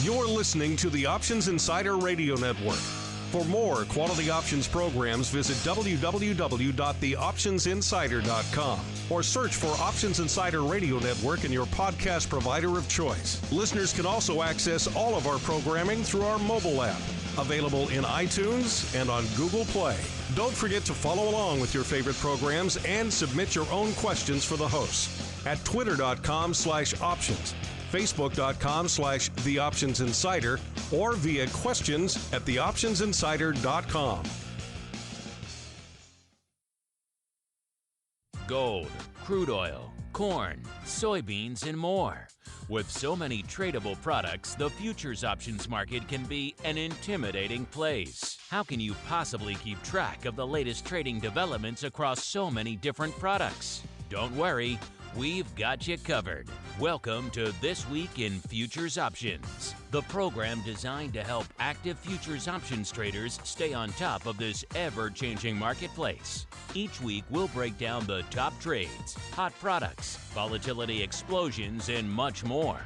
You're listening to the Options Insider Radio Network. For more quality options programs, visit www.theoptionsinsider.com or search for Options Insider Radio Network in your podcast provider of choice. Listeners can also access all of our programming through our mobile app, available in iTunes and on Google Play. Don't forget to follow along with your favorite programs and submit your own questions for the hosts at twitter.com/options, facebook.com/theoptionsinsider, or via questions at theoptionsinsider.com. Gold, crude oil, corn, soybeans, and more. With so many tradable products, the futures options market can be an intimidating place. How can you possibly keep track of the latest trading developments across so many different products? Don't worry, we've got you covered. Welcome to This Week in Futures Options, the program designed to help active futures options traders stay on top of this ever-changing marketplace. Each week, we'll break down the top trades, hot products, volatility explosions, and much more.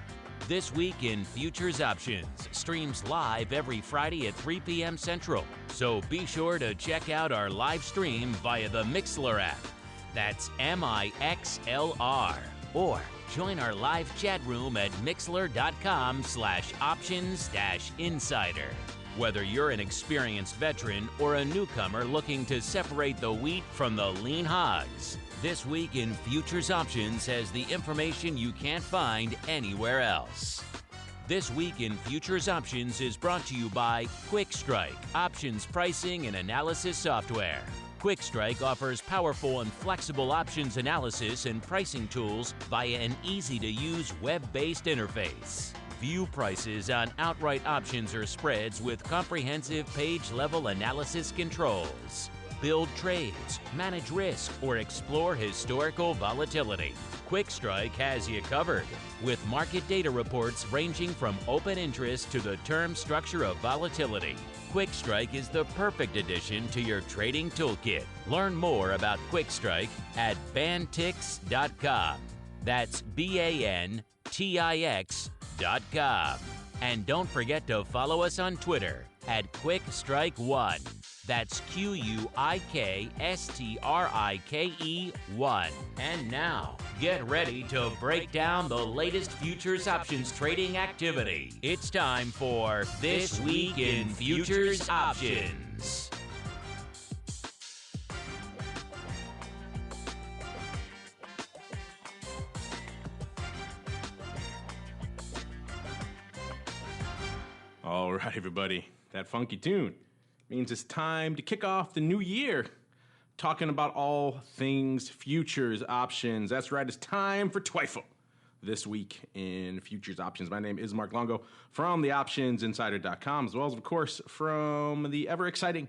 This Week in Futures Options streams live every Friday at 3 p.m. Central, so be sure to check out our live stream via the Mixlr app. That's MIXLR. Or join our live chat room at mixlr.com/options-insider. Whether you're an experienced veteran or a newcomer looking to separate the wheat from the lean hogs, This Week in Futures Options has the information you can't find anywhere else. This Week in Futures Options is brought to you by QuickStrike, options pricing and analysis software. QuickStrike offers powerful and flexible options analysis and pricing tools via an easy-to-use web-based interface. View prices on outright options or spreads with comprehensive page-level analysis controls. Build trades, manage risk, or explore historical volatility. QuickStrike has you covered, with market data reports ranging from open interest to the term structure of volatility. QuickStrike is the perfect addition to your trading toolkit. Learn more about QuickStrike at bantix.com. That's BANTIX.com. And don't forget to follow us on Twitter at QuickStrike1. That's QUIKSTRIKE1. And now, get ready to break down the latest futures options trading activity. It's time for This Week in Futures Options. All right, everybody, that funky tune means it's time to kick off the new year talking about all things futures options. That's right, it's time for TWIFO. This Week in Futures Options. My name is Mark Longo from theoptionsinsider.com, as well as, of course, from the ever-exciting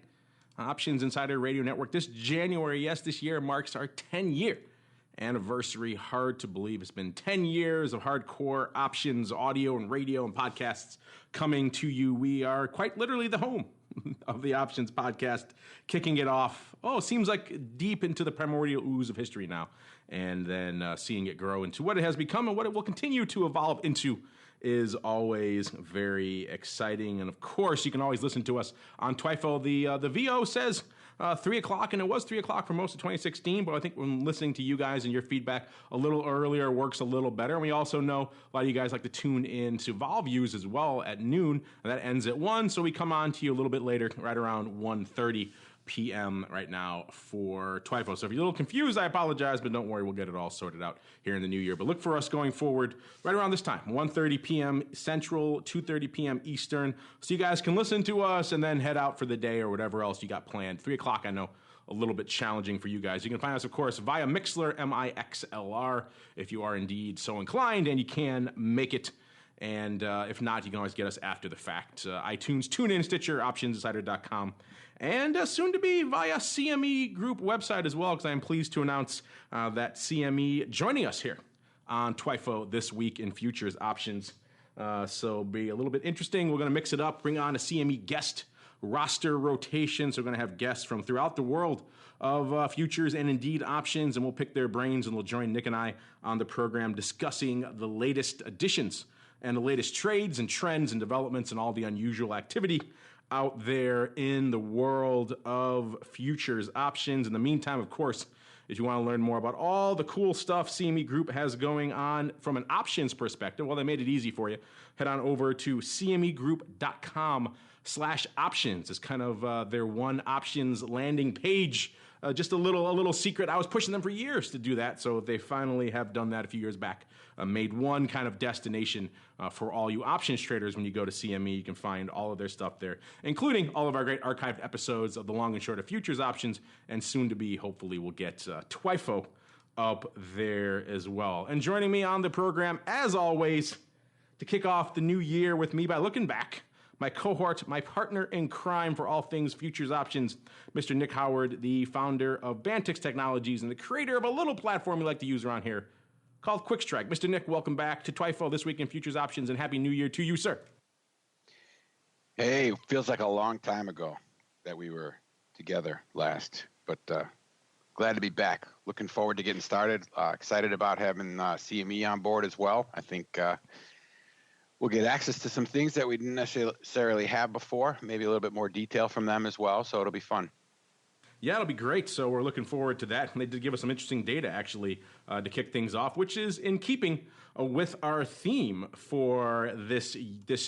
Options Insider Radio Network. This January, yes, this year marks our 10-year anniversary. Hard to believe it's been 10 years of hardcore options, audio and radio and podcasts coming to you. We are quite literally the home of the Options Podcast, kicking it off, seems like deep into the primordial ooze of history now, and then seeing it grow into what it has become and what it will continue to evolve into is always very exciting. And of course, you can always listen to us on TWIFO. The VO says 3 o'clock, and it was 3 o'clock for most of 2016, but I think when listening to you guys and your feedback a little earlier works a little better. And we also know a lot of you guys like to tune in to Vol Views as well at noon, and that ends at 1, so we come on to you a little bit later, right around 1:30 p.m. right now for TWIFO. So if you're a little confused, I apologize, but don't worry, we'll get it all sorted out here in the new year. But look for us going forward right around this time, 1:30 p.m. Central, 2:30 p.m. Eastern, so you guys can listen to us and then head out for the day or whatever else you got planned. 3 o'clock, I know, a little bit challenging for you guys. You can find us, of course, via Mixlr, MIXLR, if you are indeed so inclined and you can make it. And if not, you can always get us after the fact. iTunes, TuneIn, Stitcher, OptionsInsider.com, and soon to be via CME Group website as well, because I am pleased to announce that CME joining us here on TWIFO This Week in Futures Options. So be a little bit interesting. We're going to mix it up, bring on a CME guest roster rotation. So we're going to have guests from throughout the world of futures and indeed options, and we'll pick their brains, and we'll join Nick and I on the program discussing the latest additions and the latest trades and trends and developments and all the unusual activity out there in the world of futures options. In the meantime, of course, if you want to learn more about all the cool stuff CME Group has going on from an options perspective, well, they made it easy for you. Head on over to cmegroup.com/options. It's kind of their one options landing page. Just a little secret. I was pushing them for years to do that, so they finally have done that a few years back. Made one kind of destination for all you options traders. When you go to CME, you can find all of their stuff there, including all of our great archived episodes of the long and short of futures options, and soon to be, hopefully, we'll get TWIFO up there as well. And joining me on the program, as always, to kick off the new year with me by looking back, my cohort, my partner in crime for all things futures options, Mr. Nick Howard, the founder of Bantix Technologies and the creator of a little platform we like to use around here called Quick Strike. Mr. Nick, welcome back to TWIFO This Week in Futures Options, and Happy New Year to you, sir. Hey, feels like a long time ago that we were together last, but glad to be back. Looking forward to getting started. Excited about having CME on board as well. I think we'll get access to some things that we didn't necessarily have before, maybe a little bit more detail from them as well, so it'll be fun. Yeah, it'll be great. So we're looking forward to that. And they did give us some interesting data, actually, to kick things off, which is in keeping with our theme for this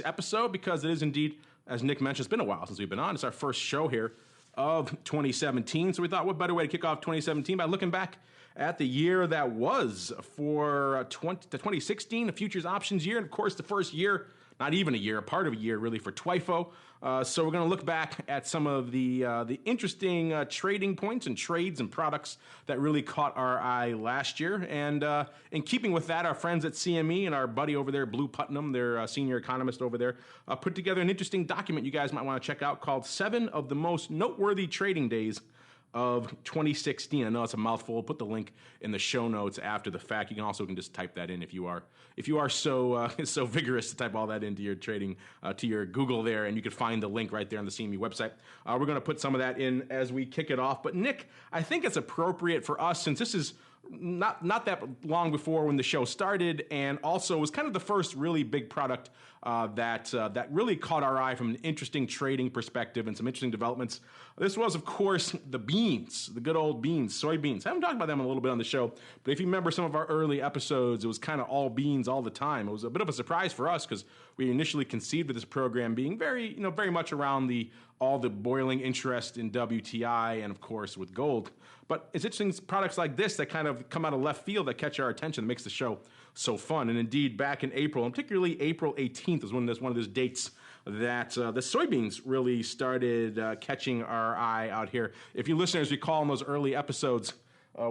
episode, because it is indeed, as Nick mentioned, it's been a while since we've been on. It's our first show here of 2017. So we thought, what better way to kick off 2017 by looking back at the year that was for 2016, a futures options year. And, of course, the first year, not even a year, a part of a year, really, for TWIFO. So we're going to look back at some of the interesting trading points and trades and products that really caught our eye last year. And in keeping with that, our friends at CME and our buddy over there, Blue Putnam, their senior economist over there, put together an interesting document you guys might want to check out called 7 of the Most Noteworthy Trading Days of 2016. I know it's a mouthful. Put the link in the show notes after the fact. You can also just type that in if you are so so vigorous to type all that into your trading to your Google there, and you can find the link right there on the CME website. We're going to put some of that in as we kick it off. But Nick, I think it's appropriate for us, since this is not that long before when the show started, and also was kind of the first really big product that really caught our eye from an interesting trading perspective and some interesting developments. This was, of course, the beans, the good old beans, soybeans. I haven't talked about them a little bit on the show, but if you remember some of our early episodes, it was kind of all beans all the time. It was a bit of a surprise for us because we initially conceived of this program being very much around all the boiling interest in WTI and, of course, with gold. But it's interesting products like this that kind of come out of left field that catch our attention, that makes the show so fun. And indeed, back in April, and particularly April 18th was one of those dates that the soybeans really started catching our eye out here. If you listeners recall in those early episodes,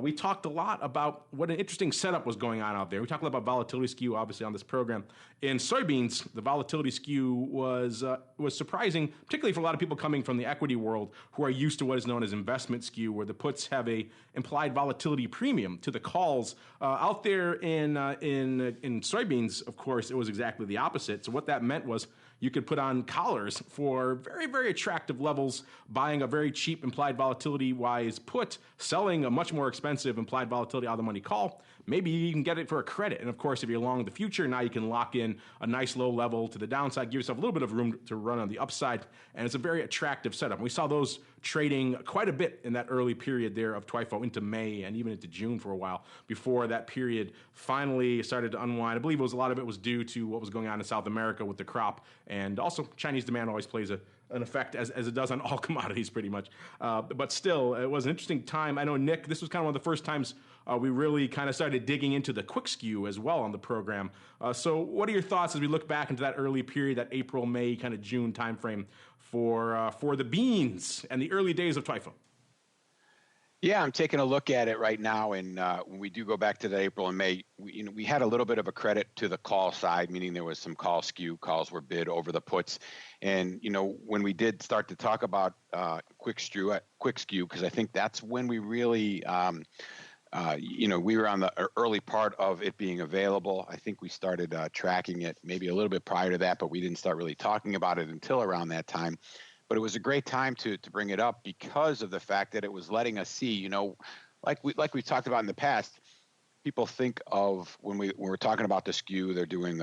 we talked a lot about what an interesting setup was going on out there. We talked a lot about volatility skew, obviously, on this program. In soybeans, the volatility skew was surprising, particularly for a lot of people coming from the equity world who are used to what is known as investment skew, where the puts have a implied volatility premium to the calls. Out there in soybeans, of course, it was exactly the opposite. So what that meant was you could put on collars for very, very attractive levels, buying a very cheap implied volatility-wise put, selling a much more expensive implied volatility out of the money call. Maybe you can get it for a credit. And of course, if you're long the future, now you can lock in a nice low level to the downside, give yourself a little bit of room to run on the upside. And it's a very attractive setup. We saw those trading quite a bit in that early period there of TWIFO into May and even into June for a while before that period finally started to unwind. I believe a lot of it was due to what was going on in South America with the crop, and also Chinese demand always plays an effect as it does on all commodities pretty much. But still, it was an interesting time. I know, Nick, this was kind of one of the first times we really kind of started digging into the quick skew as well on the program. So what are your thoughts as we look back into that early period, that April, May, kind of June timeframe for the beans and the early days of TWIFO? Yeah, I'm taking a look at it right now, and when we do go back to the April and May, we had a little bit of a credit to the call side, meaning there was some call skew. Calls were bid over the puts, and when we did start to talk about quick skew, because I think that's when we really, we were on the early part of it being available. I think we started tracking it maybe a little bit prior to that, but we didn't start really talking about it until around that time. But it was a great time to bring it up because of the fact that it was letting us see, like we talked about in the past, people think of when we're talking about the skew, they're doing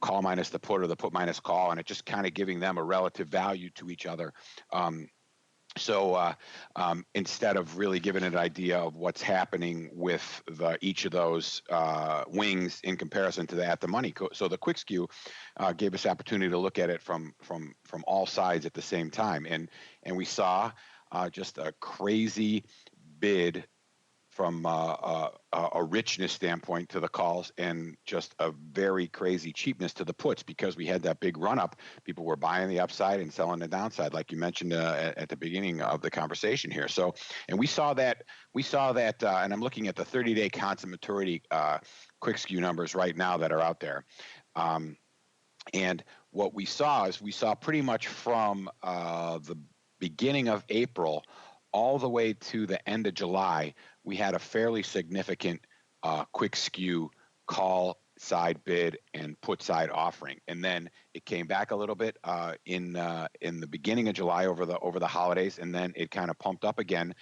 call minus the put or the put minus call, and it just kind of giving them a relative value to each other. So instead of really giving an idea of what's happening with each of those wings in comparison to the at the money, so the quick skew gave us opportunity to look at it from all sides at the same time, and we saw just a crazy bid from a richness standpoint to the calls, and just a very crazy cheapness to the puts, because we had that big run up. People were buying the upside and selling the downside, like you mentioned at the beginning of the conversation here. So, and we saw that, and I'm looking at the 30-day constant maturity quick skew numbers right now that are out there. And what we saw is pretty much from the beginning of April all the way to the end of July, we had a fairly significant quick skew call side bid and put side offering, and then it came back a little bit in the beginning of July over the holidays, and then it kind of pumped up again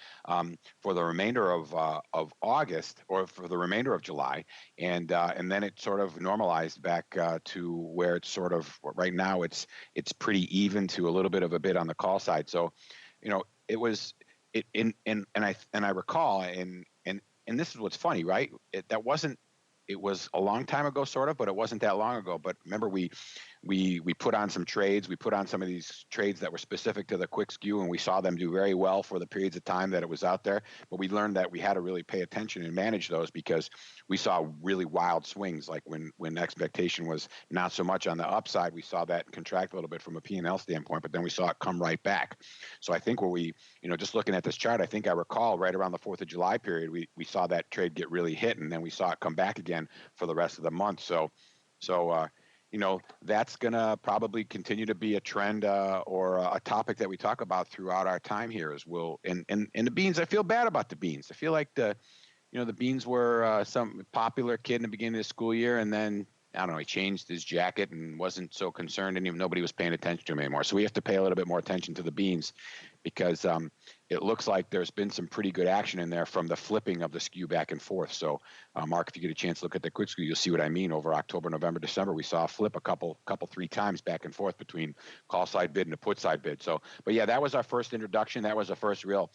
for the remainder of August, or for the remainder of July, and then it sort of normalized back to where it's sort of right now. It's pretty even to a little bit of a bid on the call side. So, it was. And I recall, and this is what's funny, right? It was a long time ago, sort of, but it wasn't that long ago. But remember, we put on some trades. We put on some of these trades that were specific to the quick skew, and we saw them do very well for the periods of time that it was out there. But we learned that we had to really pay attention and manage those, because we saw really wild swings. Like when expectation was not so much on the upside, we saw that contract a little bit from a P&L standpoint, but then we saw it come right back. So I think where we, just looking at this chart, I think I recall right around the 4th of July period, we saw that trade get really hit, and then we saw it come back again for the rest of the month. So that's going to probably continue to be a trend or a topic that we talk about throughout our time here as well. And the beans, I feel bad about the beans. I feel like the beans were some popular kid in the beginning of the school year, and then, I don't know, he changed his jacket and wasn't so concerned, and even nobody was paying attention to him anymore. So we have to pay a little bit more attention to the beans, because it looks like there's been some pretty good action in there from the flipping of the skew back and forth. So, Mark, if you get a chance to look at the quick skew, you'll see what I mean. Over October, November, December, we saw a flip a couple, 3 times back and forth between call side bid and a put side bid. So, but yeah, that was our first introduction. That was the first real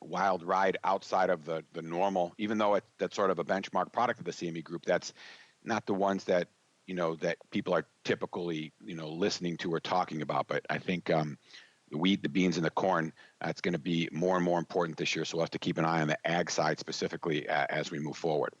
wild ride outside of the normal, even though that's sort of a benchmark product of the CME group. That's not the ones that that people are typically listening to or talking about. But I think the wheat, the beans, and the corn, it's going to be more and more important this year. So we'll have to keep an eye on the ag side specifically as we move forward.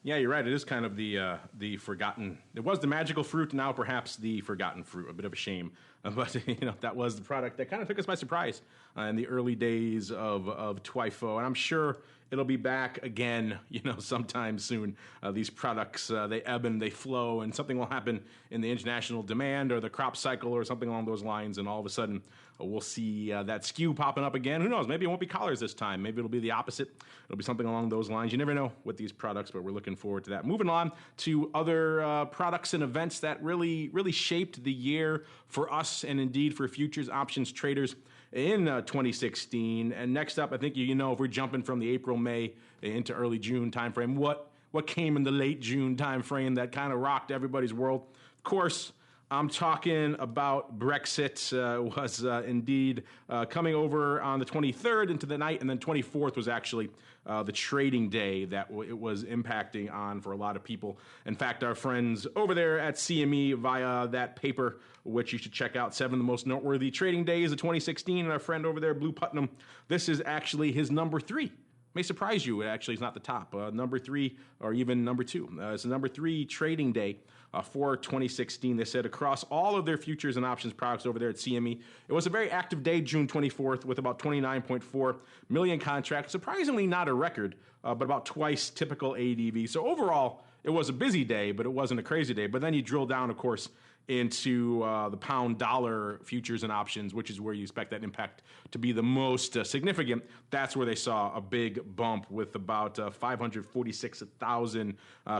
Yeah, you're right. It is kind of the forgotten. It was the magical fruit, now perhaps the forgotten fruit. A bit of a shame, but that was the product that kind of took us by surprise in the early days of TWIFO, and I'm sure it'll be back again, sometime soon. These products, they ebb and they flow, and something will happen in the international demand or the crop cycle or something along those lines, and all of a sudden we'll see that skew popping up again. Who knows? Maybe it won't be collars this time. Maybe it'll be the opposite. It'll be something along those lines. You never know with these products, but we're looking forward to that. Moving on to other products and events that really shaped the year for us, and indeed for futures options traders in 2016. And next up, I think if we're jumping from the April, May into early June timeframe, what came in the late June timeframe that kind of rocked everybody's world? Of course, I'm talking about Brexit. Was indeed coming over on the 23rd into the night, and then 24th was actually the trading day that it was impacting on for a lot of people. In fact, our friends over there at CME, via that paper, which you should check out, 7 of the most noteworthy trading days of 2016, and our friend over there, Blue Putnam, this is actually his number 3. May surprise you. It actually is not the top. Number 3 or even number 2. It's a number 3 trading day for 2016. They said across all of their futures and options products over there at CME, it was a very active day, June 24th, with about 29.4 million contracts. Surprisingly not a record, but about twice typical ADV. So overall, it was a busy day, but it wasn't a crazy day. But then you drill down, of course, into the pound dollar futures and options, which is where you expect that impact to be the most significant. That's where they saw a big bump, with about 546,000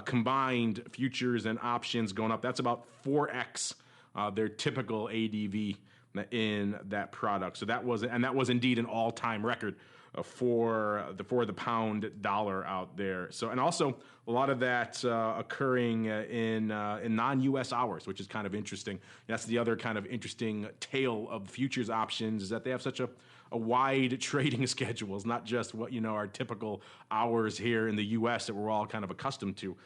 combined futures and options going up. That's about 4x their typical ADV in that product. So that was indeed an all-time record for the pound dollar out there. So, and also a lot of that occurring in non-U.S. hours, which is kind of interesting. That's the other kind of interesting tale of futures options, is that they have such a wide trading schedule. It's not just what, our typical hours here in the U.S. that we're all kind of accustomed to.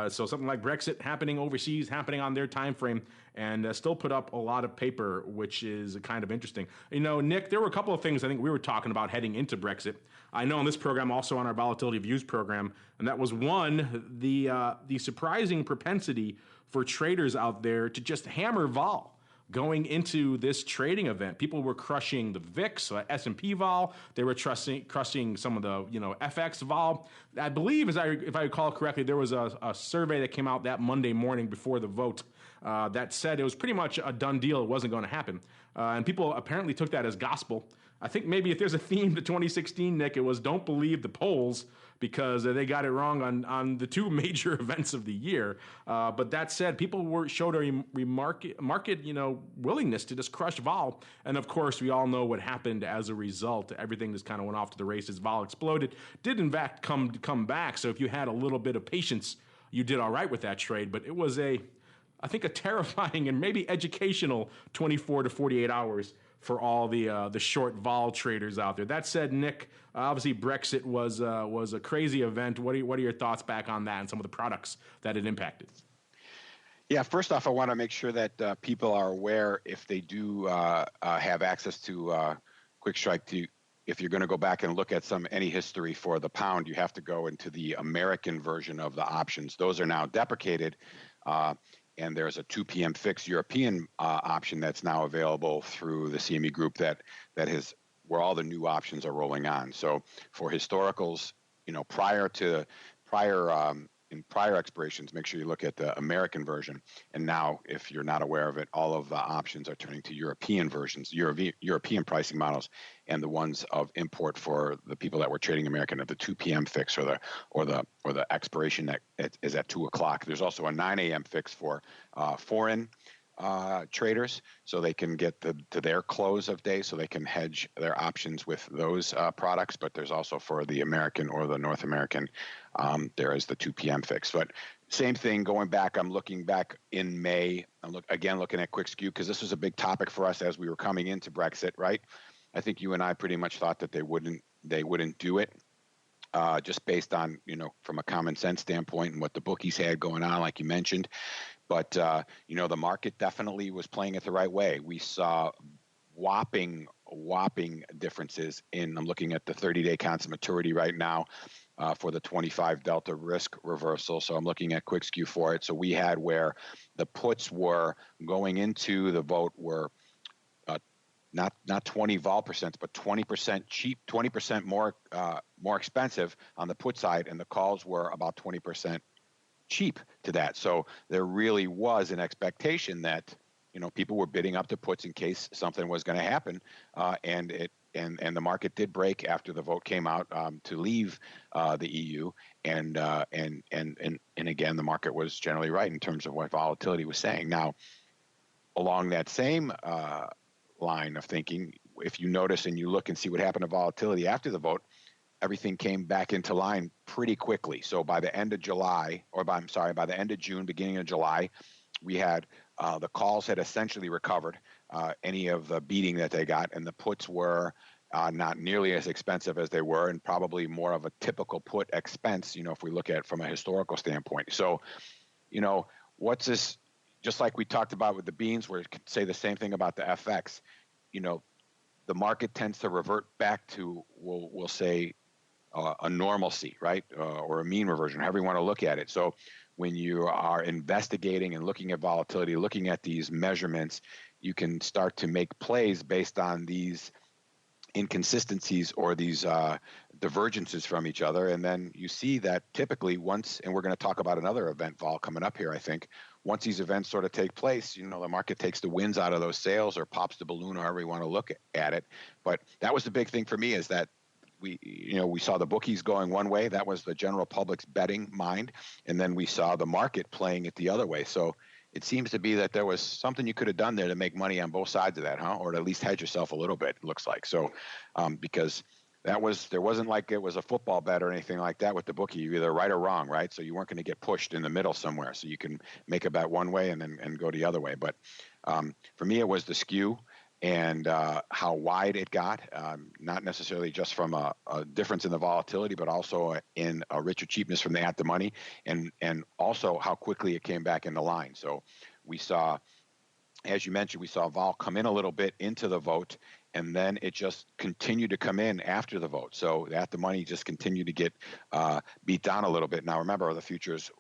So something like Brexit happening overseas, happening on their time frame, and still put up a lot of paper, which is kind of interesting. Nick, there were a couple of things I think we were talking about heading into Brexit. I know on this program, also on our Volatility Views program, and that was one, the surprising propensity for traders out there to just hammer vol. Going into this trading event, people were crushing the VIX, S&P vol. They were crushing some of the FX vol. I believe, if I recall correctly, there was a survey that came out that Monday morning before the vote that said it was pretty much a done deal. It wasn't going to happen, and people apparently took that as gospel. I think maybe if there's a theme to 2016, Nick, it was don't believe the polls, because they got it wrong on the two major events of the year. But that said, people showed a market willingness to just crush vol. And of course, we all know what happened as a result. Everything just kind of went off to the races. Vol exploded. Did in fact come back. So if you had a little bit of patience, you did all right with that trade. But it was I think a terrifying and maybe educational 24 to 48 hours for all the short vol traders out there. That said, Nick, obviously Brexit was a crazy event. What are your thoughts back on that and some of the products that it impacted? Yeah, first off, I want to make sure that people are aware, if they do have access to Quick Strike, if you're going to go back and look at any history for the pound, you have to go into the American version of the options. Those are now deprecated. And there's a 2 p.m. fixed European option that's now available through the CME group where all the new options are rolling on. So for historicals, in prior expirations, make sure you look at the American version. And now, if you're not aware of it, all of the options are turning to European versions, European pricing models, and the ones of import for the people that were trading American at the 2 p.m. fix or the expiration that is at 2 o'clock. There's also a 9 a.m. fix for foreign traders, so they can get to their close of day, so they can hedge their options with those products. But there's also for the American or the North American, there is the 2 p.m. fix. But same thing going back. I'm looking back in May. I'm looking at Quick Skew, because this was a big topic for us as we were coming into Brexit, right? I think you and I pretty much thought that they wouldn't do it, just based on, from a common sense standpoint and what the bookies had going on, like you mentioned. But, the market definitely was playing it the right way. We saw whopping differences I'm looking at the 30-day constant maturity right now for the 25 delta risk reversal. So I'm looking at Quick Skew for it. So we had where the puts were going into the vote were not 20 vol percent, but 20% cheap, 20% more expensive on the put side, and the calls were about 20% cheap to that. So there really was an expectation that people were bidding up to puts in case something was going to happen, and the market did break after the vote came out to leave the EU, and again the market was generally right in terms of what volatility was saying. Now, along that same line of thinking, if you notice and you look and see what happened to volatility after the vote, everything came back into line pretty quickly. So by the end of July, by the end of June, beginning of July, we had the calls had essentially recovered any of the beating that they got, and the puts were not nearly as expensive as they were, and probably more of a typical put expense, if we look at it from a historical standpoint. So, what's this? Just like we talked about with the beans, where it could say the same thing about the FX, the market tends to revert back to, we'll say, a normalcy, right? Or a mean reversion, however you want to look at it. So when you are investigating and looking at volatility, looking at these measurements, you can start to make plays based on these inconsistencies or these divergences from each other. And then you see that typically once, and we're going to talk about another event vol coming up here, I think, once these events sort of take place, the market takes the winds out of those sails or pops the balloon, however you want to look at it. But that was the big thing for me, is that we saw the bookies going one way. That was the general public's betting mind. And then we saw the market playing it the other way. So it seems to be that there was something you could have done there to make money on both sides of that, or to at least hedge yourself a little bit, it looks like. So because there wasn't like it was a football bet or anything like that with the bookie. You either right or wrong, right? So you weren't going to get pushed in the middle somewhere. So you can make a bet one way and then go the other way. But for me, it was the skew and how wide it got, not necessarily just from a difference in the volatility, but also in a richer cheapness from the at the money, and also how quickly it came back into line. So we saw, as you mentioned, we saw vol come in a little bit into the vote, and then it just continued to come in after the vote. So at the money just continued to get beat down a little bit. Now remember, the futures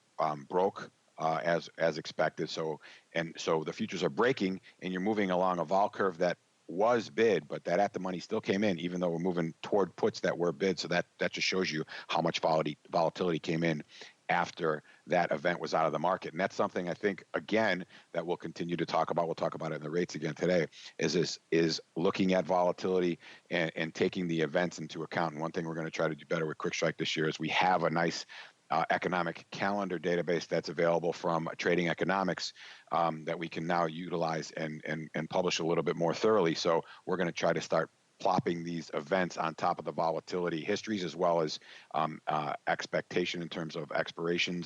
broke as expected. So the futures are breaking, and you're moving along a vol curve that was bid, but that at the money still came in, even though we're moving toward puts that were bid. So that just shows you how much volatility came in after that event was out of the market. And that's something I think, again, that we'll continue to talk about. We'll talk about it in the rates again today, is looking at volatility and taking the events into account. And one thing we're going to try to do better with Quick Strike this year is we have a nice economic calendar database that's available from Trading Economics that we can now utilize and publish a little bit more thoroughly. So we're going to try to start plopping these events on top of the volatility histories, as well as expectation in terms of expiration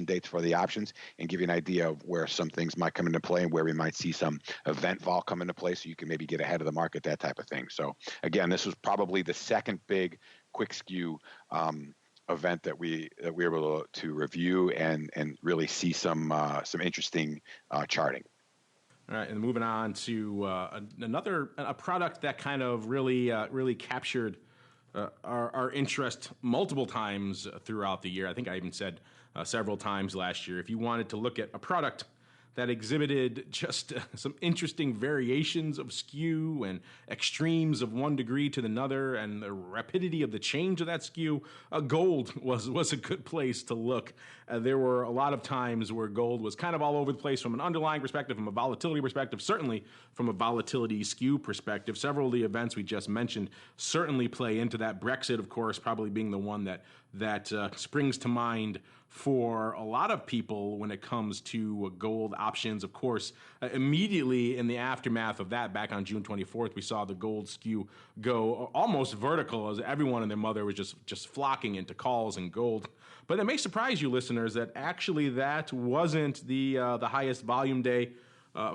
dates for the options, and give you an idea of where some things might come into play and where we might see some event vol come into play, so you can maybe get ahead of the market, that type of thing. So again, this was probably the second big quick skew event that we were able to review and really see some interesting charting. All right, and moving on to another product that kind of really captured our interest multiple times throughout the year. I think I even said several times last year, if you wanted to look at a product that exhibited just some interesting variations of skew and extremes of one degree to another, and the rapidity of the change of that skew, gold was a good place to look. There were a lot of times where gold was kind of all over the place from an underlying perspective, from a volatility perspective, certainly from a volatility skew perspective. Several of the events we just mentioned certainly play into that. Brexit, of course, probably being the one that springs to mind for a lot of people when it comes to gold options. Of course, immediately in the aftermath of that, back on June 24th, we saw the gold skew go almost vertical as everyone and their mother was just flocking into calls and gold. But it may surprise you, listeners, that actually that wasn't the highest volume day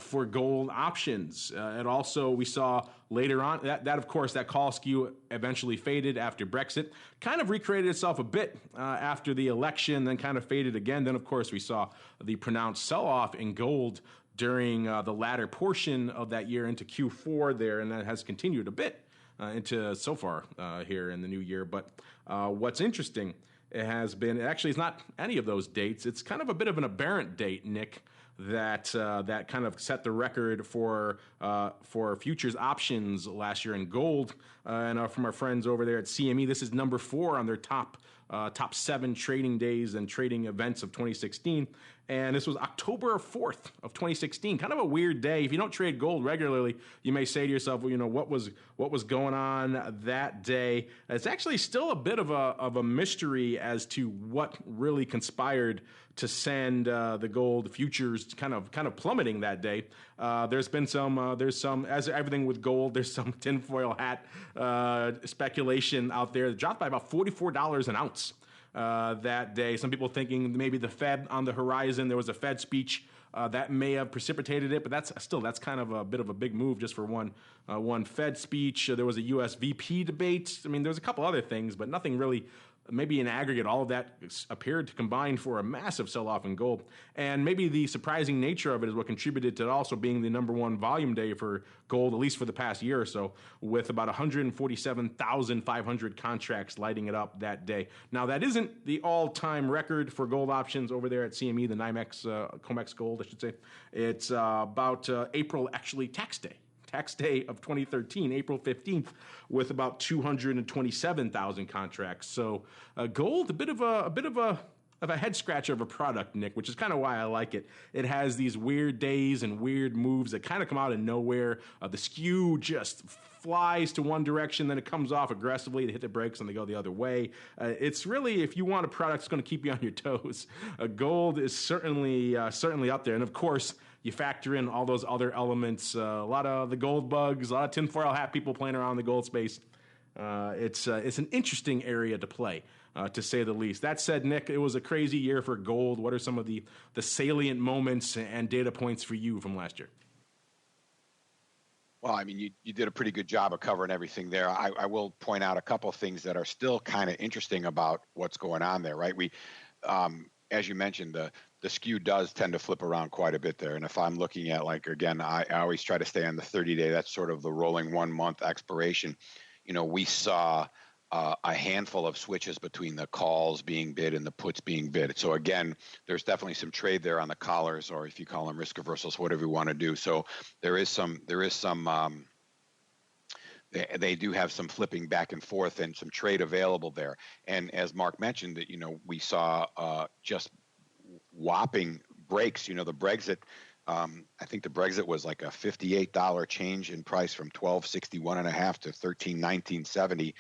for gold options. And also we saw later on that of course, that call skew eventually faded after Brexit, kind of recreated itself a bit after the election, then kind of faded again. Then, of course, we saw the pronounced sell-off in gold during the latter portion of that year into Q4 there, and that has continued a bit into so far here in the new year. But what's interesting, it actually it's not any of those dates. It's kind of a bit of an aberrant date, Nick, that kind of set the record for futures options last year in gold. And from our friends over there at CME, this is number 4 on their top 7 trading days and trading events of 2016. And this was October 4th of 2016. Kind of a weird day. If you don't trade gold regularly, you may say to yourself, well, what was going on that day? It's actually still a bit of a mystery as to what really conspired to send the gold futures kind of plummeting that day. There's some, as everything with gold, there's some tinfoil hat speculation out there. It dropped by about $44 an ounce that day. Some people thinking maybe the Fed on the horizon. There was a Fed speech that may have precipitated it, but that's kind of a bit of a big move just for one Fed speech. There was a U.S. VP debate. I mean, there was a couple other things, but nothing really. Maybe in aggregate, all of that appeared to combine for a massive sell-off in gold. And maybe the surprising nature of it is what contributed to also being the number 1 volume day for gold, at least for the past year or so, with about 147,500 contracts lighting it up that day. Now, that isn't the all-time record for gold options over there at CME, the NYMEX, COMEX Gold, I should say. It's about April, actually, tax day of 2013, April 15th, with about 227,000 contracts. So gold, a bit of a head scratcher of a product, Nick, which is kind of why I like it. It has these weird days and weird moves that kind of come out of nowhere. The skew just flies to one direction, then it comes off aggressively to hit the brakes and they go the other way. It's really, if you want a product that's going to keep you on your toes, gold is certainly up there. And of course, you factor in all those other elements, a lot of the gold bugs, a lot of tinfoil hat people playing around in the gold space. It's an interesting area to play, to say the least. That said, Nick, it was a crazy year for gold. What are some of the salient moments and data points for you from last year? Well, I mean, you did a pretty good job of covering everything there. I will point out a couple of things that are still kind of interesting about what's going on there, right? As you mentioned, the skew does tend to flip around quite a bit there. And if I'm looking at, like, again, I always try to stay on the 30-day. That's sort of the rolling 1 month expiration. We saw a handful of switches between the calls being bid and the puts being bid. So again, there's definitely some trade there on the collars, or if you call them risk reversals, whatever you want to do. So there is some they do have some flipping back and forth and some trade available there. And as Mark mentioned, that we saw just whopping breaks. The Brexit. I think the Brexit was like a $58 change in price from 12.61.5 to 13.19.70.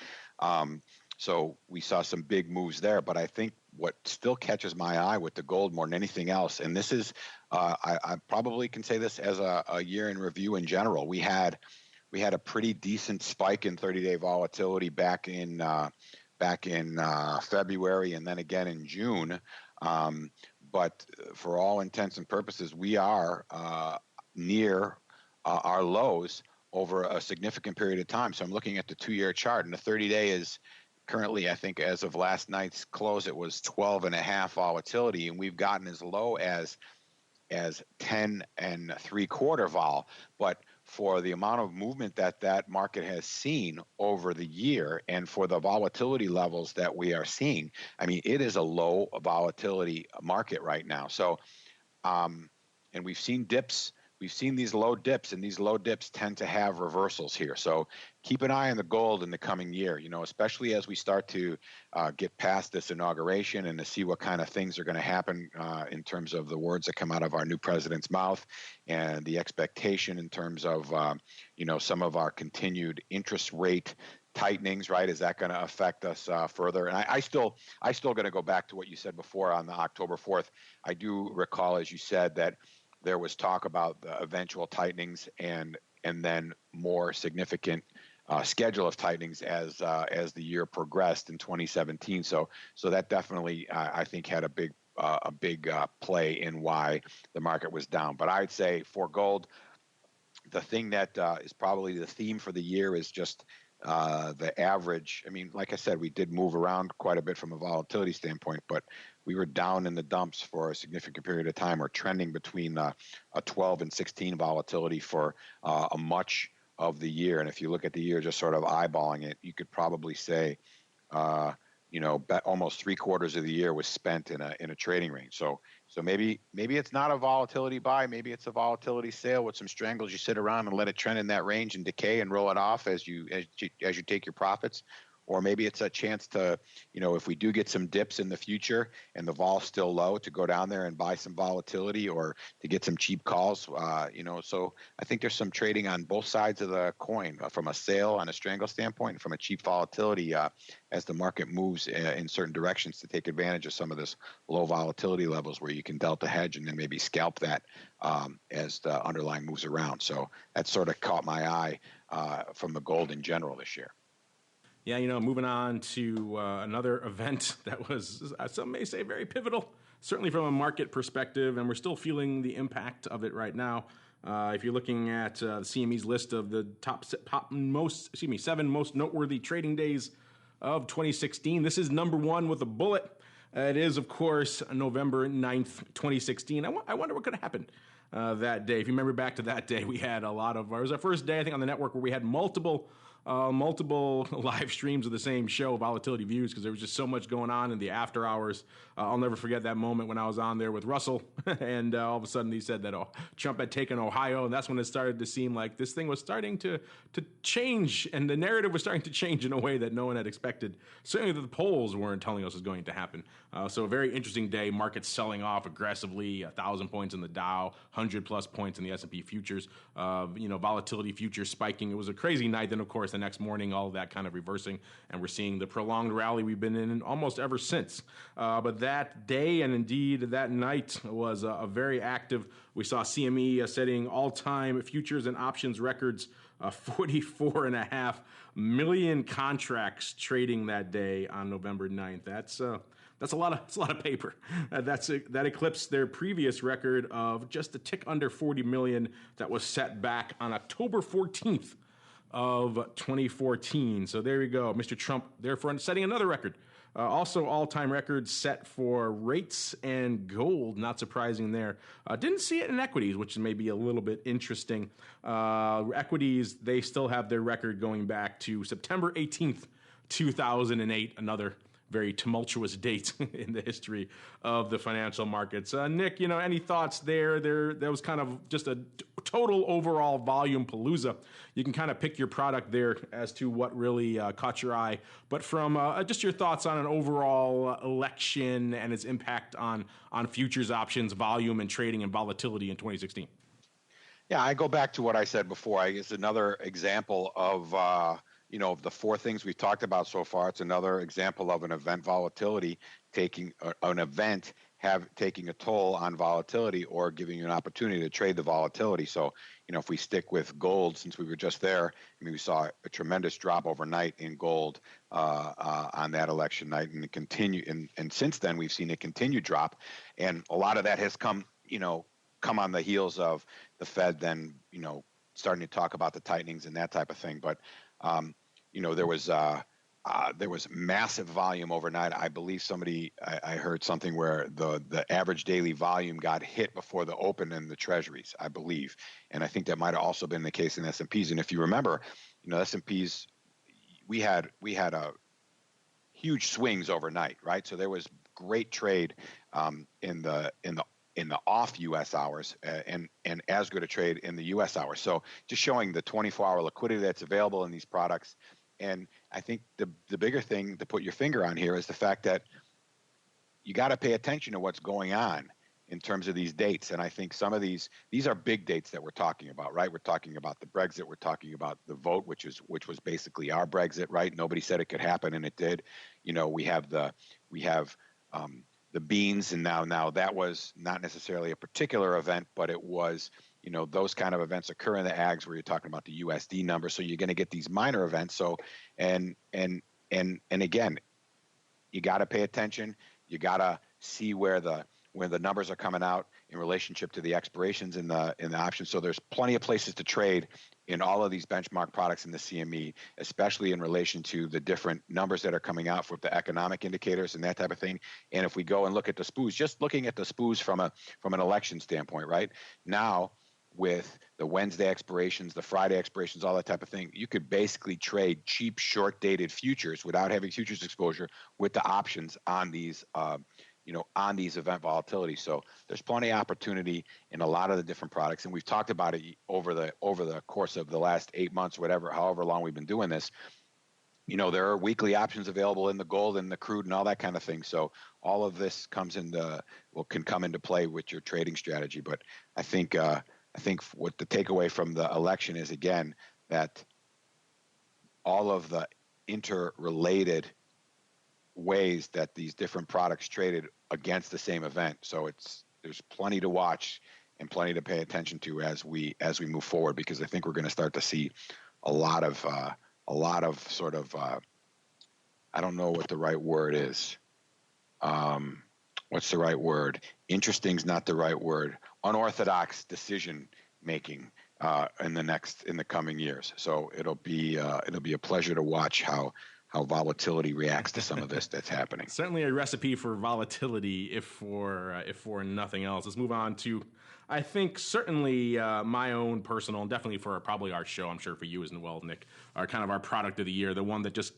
So we saw some big moves there. But I think what still catches my eye with the gold more than anything else, and this is, I probably can say this as a year in review in general. We had a pretty decent spike in 30-day volatility back in February and then again in June. But for all intents and purposes, we are near our lows over a significant period of time. So I'm looking at the 2-year chart, and the 30-day is currently, I think, as of last night's close, it was 12.5 volatility, and we've gotten as low as 10 3/4 vol. But for the amount of movement that market has seen over the year and for the volatility levels that we are seeing, I mean, it is a low volatility market right now. So, and we've seen dips. We've seen these low dips, and these low dips tend to have reversals here. So keep an eye on the gold in the coming year, especially as we start to get past this inauguration and to see what kind of things are going to happen in terms of the words that come out of our new president's mouth and the expectation in terms of, some of our continued interest rate tightenings, right? Is that going to affect us further? And I still going to go back to what you said before on the October 4th. I do recall, as you said, that there was talk about the eventual tightenings and then more significant schedule of tightenings as the year progressed in 2017. So that definitely I think had a big play in why the market was down. But I'd say for gold, the thing that is probably the theme for the year is just the average. I mean, like I said, we did move around quite a bit from a volatility standpoint, but we were down in the dumps for a significant period of time, or trending between a 12 and 16 volatility for a much of the year. And if you look at the year, just sort of eyeballing it, you could probably say, almost 3/4 of the year was spent in a trading range. So maybe it's not a volatility buy, maybe it's a volatility sale with some strangles. You sit around and let it trend in that range and decay and roll it off as you take your profits. Or maybe it's a chance to, if we do get some dips in the future and the vol's still low, to go down there and buy some volatility or to get some cheap calls. So I think there's some trading on both sides of the coin, from a sale on a strangle standpoint and from a cheap volatility as the market moves in certain directions to take advantage of some of this low volatility levels where you can delta hedge and then maybe scalp that as the underlying moves around. So that sort of caught my eye from the gold in general this year. Yeah, moving on to another event that was, some may say, very pivotal, certainly from a market perspective, and we're still feeling the impact of it right now. If you're looking at the CME's list of the seven most noteworthy trading days of 2016, this is number one with a bullet. It is, of course, November 9th, 2016. I wonder what could have happened that day. If you remember back to that day, we had it was our first day, I think, on the network where we had multiple live streams of the same show, Volatility Views, because there was just so much going on in the after hours. I'll never forget that moment when I was on there with Russell, and all of a sudden he said that Trump had taken Ohio, and that's when it started to seem like this thing was starting to change, and the narrative was starting to change in a way that no one had expected. Certainly the polls weren't telling us was going to happen. So a very interesting day, markets selling off aggressively, 1,000 points in the Dow, 100+ points in the S&P futures, volatility futures spiking. It was a crazy night. Then, of course, course, the next morning, all of that kind of reversing, and we're seeing the prolonged rally we've been in almost ever since. But that day and indeed that night was a very active. We saw CME setting all-time futures and options records, 44.5 million contracts trading that day on November 9th. That's a lot of paper. That eclipsed their previous record of just a tick under 40 million that was set back on October 14th of 2014. So there you go, Mr. Trump, therefore setting another record. Also, all-time records set for rates and gold. Not surprising there. Didn't see it in equities, which may be a little bit interesting. Equities, they still have their record going back to September 18th, 2008. Another very tumultuous date in the history of the financial markets. Nick, any thoughts there? That was kind of just a total overall volume palooza. You can kind of pick your product there as to what really caught your eye. But from just your thoughts on an overall election and its impact on futures options, volume and trading and volatility in 2016. Yeah, I go back to what I said before. I guess another example of of the four things we've talked about so far. It's another example of an event volatility taking a toll on volatility or giving you an opportunity to trade the volatility. So, if we stick with gold, since we were just there, we saw a tremendous drop overnight in gold on that election night, and since then we've seen a continued drop, and a lot of that has come on the heels of the Fed then starting to talk about the tightenings and that type of thing. But there was massive volume overnight. I believe I heard something where the average daily volume got hit before the open in the treasuries, I believe. And I think that might have also been the case in S&Ps. And if you remember, S&Ps, we had a huge swings overnight, right? So there was great trade in the off U.S. hours and as good a trade in the U.S. hours. So just showing the 24-hour liquidity that's available in these products. And I think the bigger thing to put your finger on here is the fact that you got to pay attention to what's going on in terms of these dates. And I think some of these are big dates that we're talking about, right? We're talking about the Brexit. We're talking about the vote, which was basically our Brexit, right? Nobody said it could happen, and it did. We have the beans, and now that was not necessarily a particular event, but it was, those kind of events occur in the ags where you're talking about the USD number. So you're going to get these minor events. So, and again, you got to pay attention. You got to see where the numbers are coming out in relationship to the expirations in the options. So there's plenty of places to trade in all of these benchmark products in the CME, especially in relation to the different numbers that are coming out for the economic indicators and that type of thing. And if we go and look at the SPOOs, just looking at the SPOOs from an election standpoint, right now, with the Wednesday expirations, the Friday expirations, all that type of thing, you could basically trade cheap, short-dated futures without having futures exposure with the options on these, on these event volatility. So there's plenty of opportunity in a lot of the different products, and we've talked about it over the course of the last 8 months, however long we've been doing this. There are weekly options available in the gold and the crude and all that kind of thing. So all of this can come into play with your trading strategy. But I think what the takeaway from the election is, again, that all of the interrelated ways that these different products traded against the same event. So there's plenty to watch and plenty to pay attention to as we move forward, because I think we're going to start to see a lot of sort of I don't know what the right word is. What's the right word? Interesting's not the right word. Unorthodox decision making in the coming years. So it'll be a pleasure to watch how volatility reacts to some of this that's happening. Certainly a recipe for volatility, if for nothing else. Let's move on to, I think, certainly my own personal, and definitely for probably our show, I'm sure for you as well, Nick, our product of the year, the one that just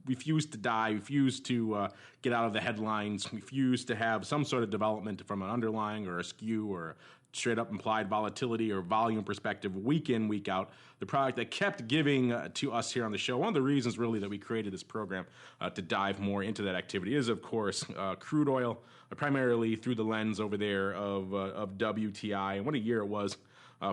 refused to die, refused to get out of the headlines, refused to have some sort of development from an underlying or a skew or straight up implied volatility or volume perspective week in, week out. The product that kept giving to us here on the show. One of the reasons really that we created this program to dive more into that activity is, of course, crude oil, primarily through the lens over there of WTI. And what a year it was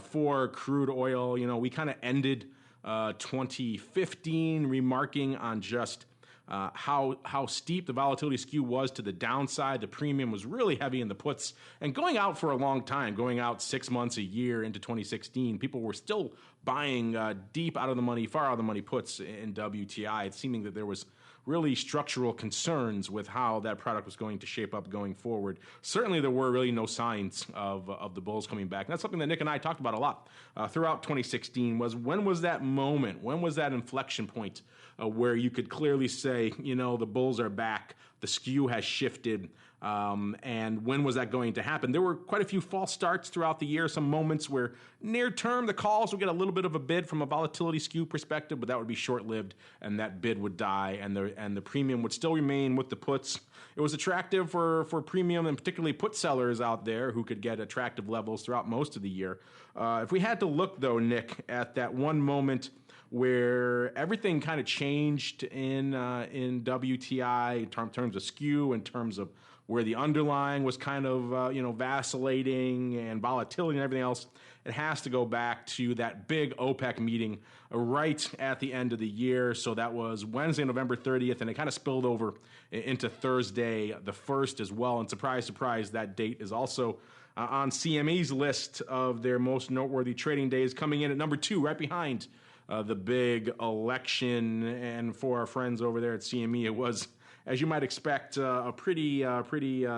for crude oil. We kind of ended 2015, remarking on just how steep the volatility skew was to the downside. The premium was really heavy in the puts and going out for a long time, going out 6 months, a year into 2016. People were still buying deep out of the money, far out of the money puts in WTI. It's seeming that there was really structural concerns with how that product was going to shape up going forward. Certainly there were really no signs of the bulls coming back. And that's something that Nick and I talked about a lot throughout 2016 was when was that moment? When was that inflection point where you could clearly say, the bulls are back, the skew has shifted, and when was that going to happen? There were quite a few false starts throughout the year, some moments where near term the calls would get a little bit of a bid from a volatility skew perspective, but that would be short-lived and that bid would die and the premium would still remain with the puts. It was attractive for premium and particularly put sellers out there who could get attractive levels throughout most of the year. If we had to look, though, Nick, at that one moment where everything kind of changed in WTI in terms of skew, in terms of where the underlying was kind of vacillating and volatility and everything else, it has to go back to that big OPEC meeting right at the end of the year. So that was Wednesday, November 30th, and it kind of spilled over into Thursday the 1st as well. And surprise, surprise, that date is also on CME's list of their most noteworthy trading days, coming in at number 2, right behind the big election. And for our friends over there at CME, it was, as you might expect, a pretty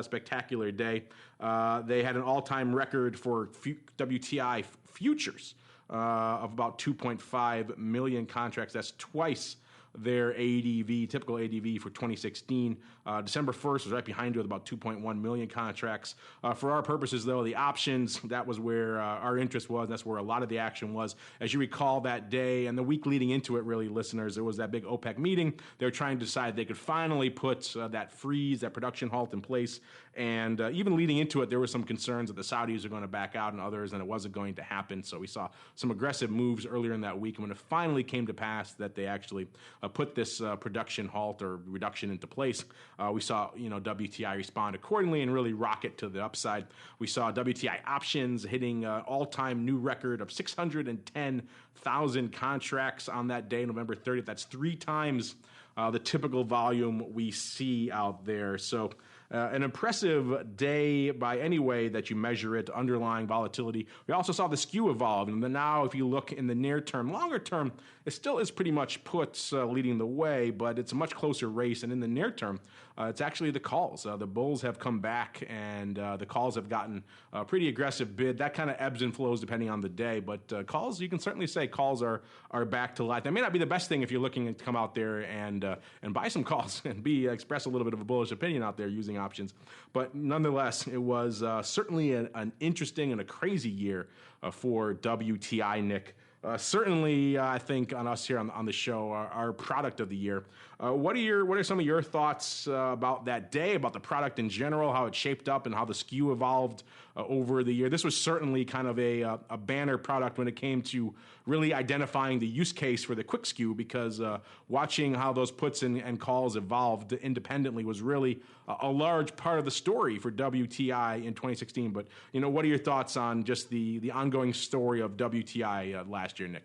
spectacular day. They had an all-time record for WTI futures of about 2.5 million contracts. That's twice their ADV, typical ADV for 2016. December 1st was right behind it with about 2.1 million contracts. For our purposes, though, the options, that was where our interest was. And that's where a lot of the action was. As you recall, that day and the week leading into it, really, listeners, there was that big OPEC meeting. They were trying to decide they could finally put that freeze, that production halt in place. And even leading into it, there were some concerns that the Saudis are going to back out and others, and it wasn't going to happen. So we saw some aggressive moves earlier in that week. And when it finally came to pass that they actually put this production halt or reduction into place, we saw WTI respond accordingly and really rocket to the upside. We saw WTI options hitting an all-time new record of 610,000 contracts on that day, November 30th. That's 3 times the typical volume we see out there. So an impressive day by any way that you measure it, underlying volatility. We also saw the skew evolve. And then now, if you look in the near term, longer term, it still is pretty much puts leading the way, but it's a much closer race. And in the near term, it's actually the calls. The bulls have come back, and the calls have gotten a pretty aggressive bid. That kind of ebbs and flows depending on the day. But calls, you can certainly say calls are back to life. That may not be the best thing if you're looking to come out there and buy some calls and express a little bit of a bullish opinion out there using options. But nonetheless, it was certainly an interesting and a crazy year for WTI, Nick. Certainly, I think on us here on the show, our product of the year. What are some of your thoughts about that day, about the product in general, how it shaped up and how the skew evolved over the year? This was certainly kind of a banner product when it came to really identifying the use case for the quick skew, because watching how those puts and calls evolved independently was really a large part of the story for WTI in 2016. But, what are your thoughts on just the ongoing story of WTI last year, Nick?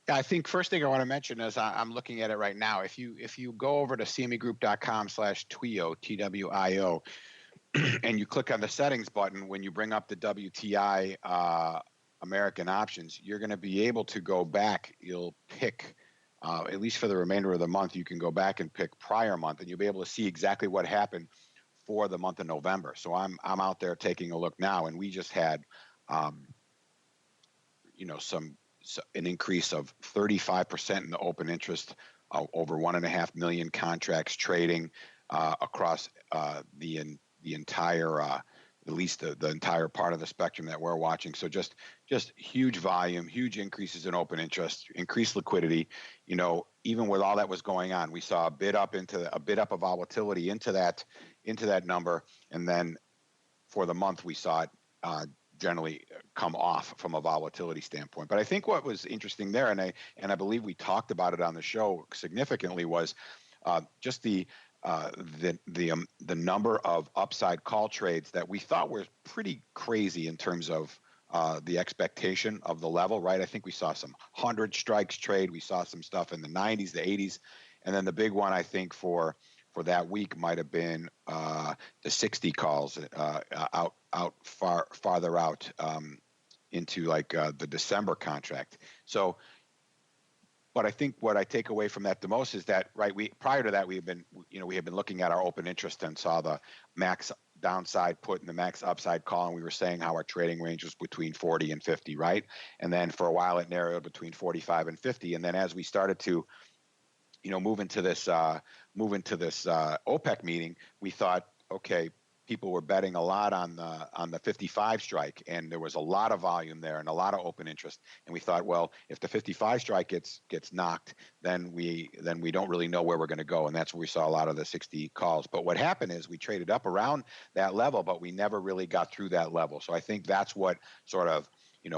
I think first thing I want to mention is I'm looking at it right now. If you go over to cmegroup.com/TWIO, TWIO, and you click on the settings button, when you bring up the WTI American options, you're going to be able to go back. You'll pick, at least for the remainder of the month, you can go back and pick prior month, and you'll be able to see exactly what happened for the month of November. So I'm out there taking a look now, and we just had, an increase of 35% in the open interest, over 1.5 million contracts trading across the entire, at least the entire part of the spectrum that we're watching. So just huge volume, huge increases in open interest, increased liquidity. Even with all that was going on, we saw a bid up of volatility into that number, and then for the month we saw it generally come off from a volatility standpoint. But I think what was interesting there, and I believe we talked about it on the show significantly, was just the number of upside call trades that we thought were pretty crazy in terms of the expectation of the level, right? I think we saw some 100 strikes trade. We saw some stuff in the 90s, the 80s. And then the big one, I think, for that week might have been the 60 calls farther out into like the December contract. So, but I think what I take away from that the most is that, right, prior to that we have been looking at our open interest and saw the max downside put and the max upside call, and we were saying how our trading range was between 40 and 50, right? And then for a while it narrowed between 45 and 50, and then as we started to move into this OPEC meeting, we thought, okay, people were betting a lot on the 55 strike, and there was a lot of volume there and a lot of open interest. And we thought, well, if the 55 strike gets knocked, then we don't really know where we're going to go, and that's where we saw a lot of the 60 calls. But what happened is we traded up around that level, but we never really got through that level. So I think that's what sort of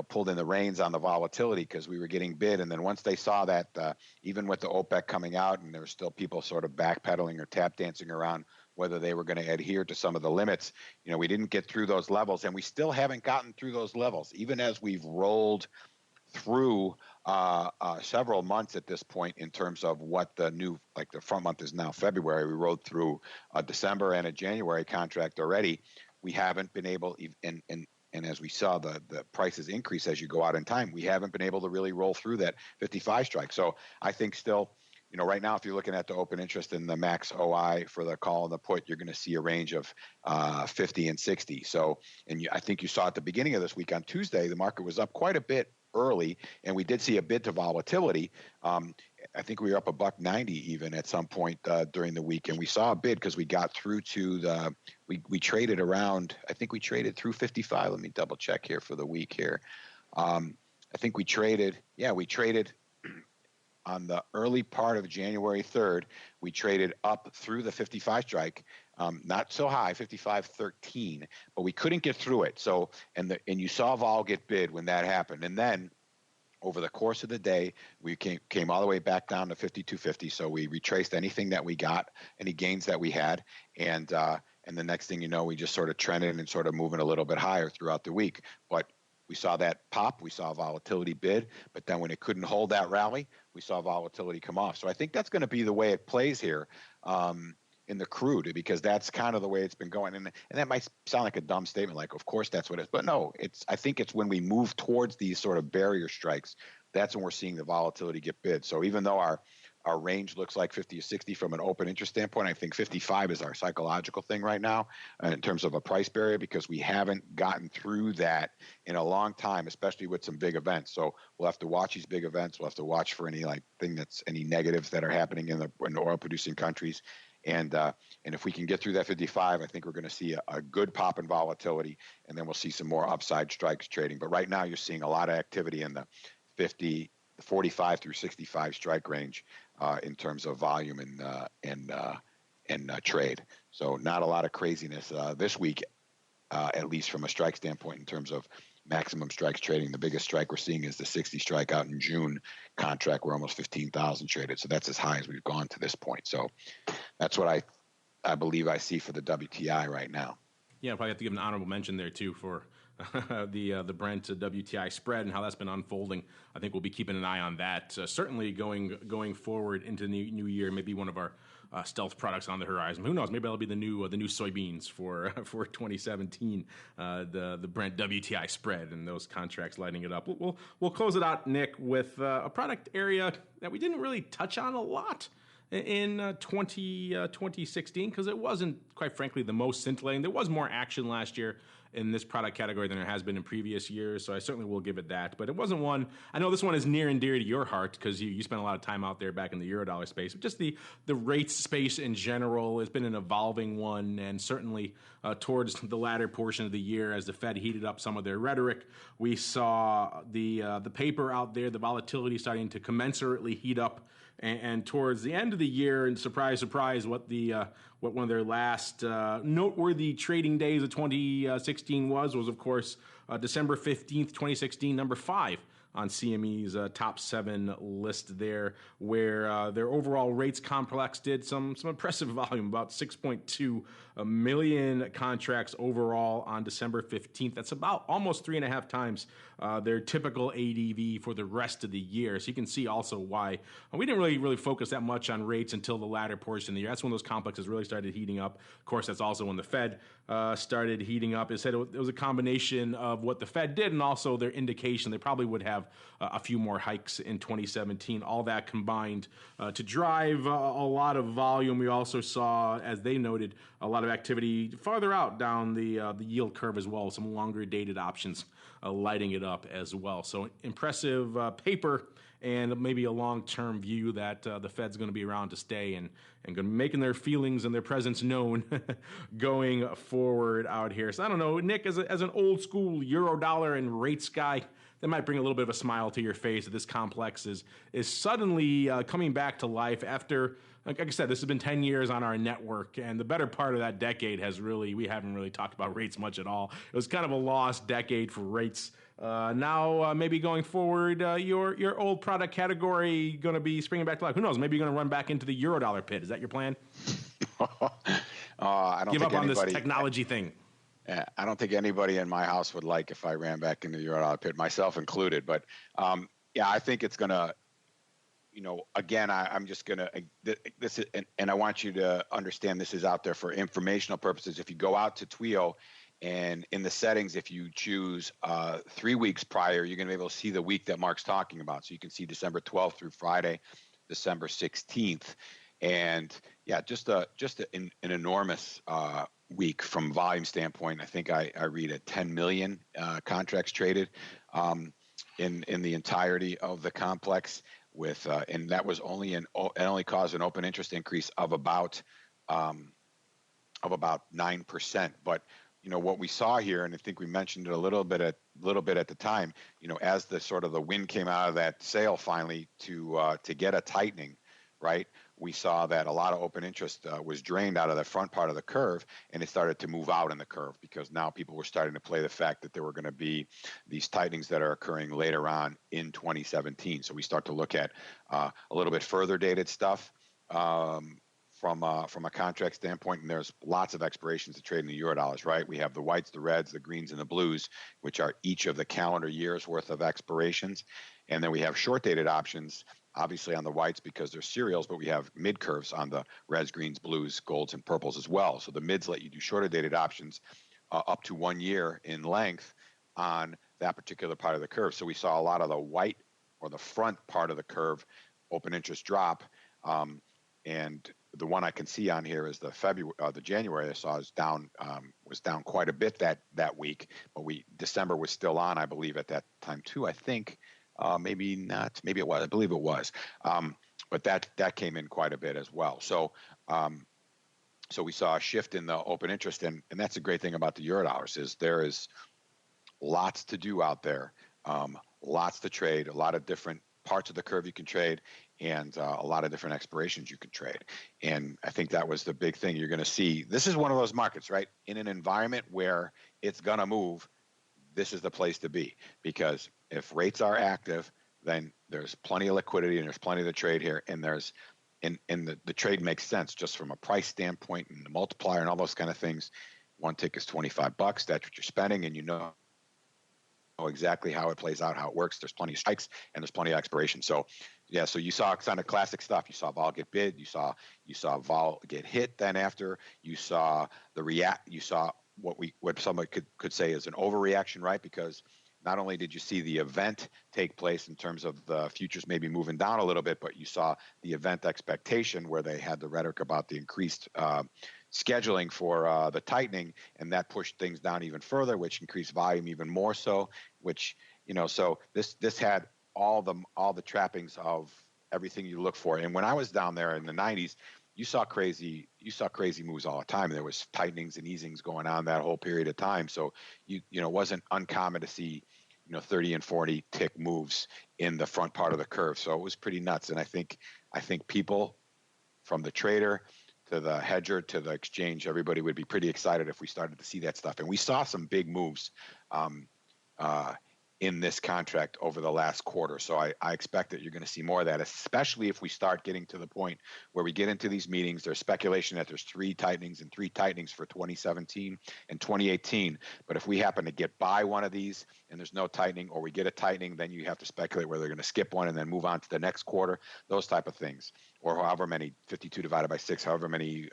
pulled in the reins on the volatility, because we were getting bid. And then once they saw that, even with the OPEC coming out, and there were still people sort of backpedaling or tap dancing around whether they were going to adhere to some of the limits, we didn't get through those levels, and we still haven't gotten through those levels, even as we've rolled through several months at this point in terms of what the new, like the front month is now February. We rolled through a December and a January contract already. We haven't been able, and as we saw the prices increase as you go out in time, we haven't been able to really roll through that 55 strike. So I think still, right now, if you're looking at the open interest and the max OI for the call and the put, you're going to see a range of 50 and 60. So, I think you saw at the beginning of this week on Tuesday, the market was up quite a bit early, and we did see a bit of volatility. I think we were up $1.90 even at some point during the week, and we saw a bid because we got through to we traded around. I think we traded through 55. Let me double check here for the week here. I think we traded. Yeah, we traded. On the early part of January 3rd, we traded up through the 55 strike, not so high, 55.13, but we couldn't get through it. So, and you saw vol get bid when that happened, and then over the course of the day, we came all the way back down to 52.50. So we retraced anything that we got, any gains that we had, and the next thing you know, we just sort of trended and sort of moving a little bit higher throughout the week, but. We saw that pop. We saw volatility bid, but then when it couldn't hold that rally, we saw volatility come off. So I think that's going to be the way it plays here in the crude, because that's kind of the way it's been going. And that might sound like a dumb statement, like, of course that's what it is. But no, I think it's when we move towards these sort of barrier strikes, that's when we're seeing the volatility get bid. So even though our range looks like 50 or 60 from an open interest standpoint, I think 55 is our psychological thing right now in terms of a price barrier, because we haven't gotten through that in a long time, especially with some big events. So we'll have to watch these big events. We'll have to watch for any any negatives that are happening in the oil producing countries. And if we can get through that 55, I think we're going to see a good pop in volatility, and then we'll see some more upside strikes trading. But right now you're seeing a lot of activity in the 50, 45 through 65 strike range. In terms of volume and trade. So not a lot of craziness this week, at least from a strike standpoint in terms of maximum strikes trading. The biggest strike we're seeing is the 60 strike out in June contract, where almost 15,000 traded. So that's as high as we've gone to this point. So that's what I believe I see for the WTI right now. Yeah, probably have to give an honorable mention there too for the Brent to WTI spread and how that's been unfolding. I think we'll be keeping an eye on that. Certainly going forward into the new year, maybe one of our stealth products on the horizon. Who knows? Maybe that'll be the new soybeans for 2017. The Brent WTI spread and those contracts lighting it up. We'll close it out, Nick, with a product area that we didn't really touch on a lot in 2016, because it wasn't, quite frankly, the most scintillating. There was more action last year in this product category than there has been in previous years, so I certainly will give it that. But it wasn't one, I know this one is near and dear to your heart because you spent a lot of time out there back in the Eurodollar space, but just the rates space in general has been an evolving one, and certainly towards the latter portion of the year as the Fed heated up some of their rhetoric, we saw the paper out there, the volatility starting to commensurately heat up. And towards the end of the year, and surprise, surprise, what one of their last noteworthy trading days of 2016 was of course December 15th, 2016, number 5 on CME's top 7 list there, where their overall rates complex did some impressive volume, about 6.2 million contracts overall on December 15th. That's about almost 3.5 times their typical ADV for the rest of the year. So you can see also why we didn't really focus that much on rates until the latter portion of the year. That's when those complexes really started heating up. Of course, that's also when the Fed started heating up. It said it was a combination of what the Fed did and also their indication they probably would have a few more hikes in 2017. All that combined to drive a lot of volume. We also saw, as they noted, a lot of activity farther out down the yield curve as well. Some longer dated options lighting it up as well. So impressive paper and maybe a long-term view that the Fed's going to be around to stay and going to be making their feelings and their presence known going forward out here. So I don't know, Nick, as an old school Eurodollar and rates guy, that might bring a little bit of a smile to your face that this complex is suddenly coming back to life after, like I said, this has been 10 years on our network, and the better part of that decade we haven't really talked about rates much at all. It was kind of a lost decade for rates. Now, maybe going forward, your old product category going to be springing back to life. Who knows? Maybe you're going to run back into the Eurodollar pit. Is that your plan? I don't give think up on this technology thing. I don't think anybody in my house would like if I ran back into the Eurodollar pit, myself included. But yeah, I think it's going to. Again, I'm just going to, this is, and I want you to understand this is out there for informational purposes. If you go out to TWIFO and in the settings, if you choose 3 weeks prior, you're going to be able to see the week that Mark's talking about. So you can see December 12th through Friday, December 16th. And yeah, just an enormous week from volume standpoint. I think I read at 10 million contracts traded in the entirety of the complex. And that was only it only caused an open interest increase of about 9%. But what we saw here, and I think we mentioned it a little bit at the time, as the sort of the wind came out of that sail finally to get a tightening, right? We saw that a lot of open interest was drained out of the front part of the curve, and it started to move out in the curve because now people were starting to play the fact that there were going to be these tightenings that are occurring later on in 2017. So we start to look at a little bit further dated stuff from a contract standpoint, and there's lots of expirations to trade in the Eurodollars, right? We have the whites, the reds, the greens, and the blues, which are each of the calendar years worth of expirations. And then we have short dated options, obviously on the whites because they're serials, but we have mid curves on the reds, greens, blues, golds, and purples as well. So the mids let you do shorter dated options up to 1 year in length on that particular part of the curve. So we saw a lot of the white or the front part of the curve open interest drop. And the one I can see on here is the January I saw was down quite a bit that week, but December was still on, I believe, at that time too. I think maybe not, maybe it was. I believe it was, but that came in quite a bit as well. So we saw a shift in the open interest, and that's a great thing about the Eurodollars is there is lots to do out there, lots to trade, a lot of different parts of the curve you can trade, and a lot of different expirations you can trade. And I think that was the big thing you're going to see. This is one of those markets, right? In an environment where it's going to move, this is the place to be, because if rates are active, then there's plenty of liquidity and there's plenty of the trade here, and the trade makes sense just from a price standpoint and the multiplier and all those kind of things. One tick is $25. That's what you're spending, and you know exactly how it plays out, how it works. There's plenty of strikes and there's plenty of expiration. So yeah, so you saw kind of classic stuff. You saw vol get bid, you saw vol get hit. Then after you saw you saw what somebody could say is an overreaction, right? Because not only did you see the event take place in terms of the futures maybe moving down a little bit, but you saw the event expectation where they had the rhetoric about the increased scheduling for the tightening, and that pushed things down even further, which increased volume even more so, which, so this had all the trappings of everything you look for. And when I was down there in the 90s, you saw crazy moves all the time. There was tightenings and easings going on that whole period of time. So it wasn't uncommon to see 30 and 40 tick moves in the front part of the curve. So it was pretty nuts. And I think people, from the trader to the hedger to the exchange, everybody would be pretty excited if we started to see that stuff. And we saw some big moves in this contract over the last quarter. So I expect that you're going to see more of that, especially if we start getting to the point where we get into these meetings. There's speculation that there's 3 tightenings and 3 tightenings for 2017 and 2018. But if we happen to get by one of these and there's no tightening, or we get a tightening, then you have to speculate whether they're going to skip one and then move on to the next quarter, those type of things, or however many, 52 divided by 6, however many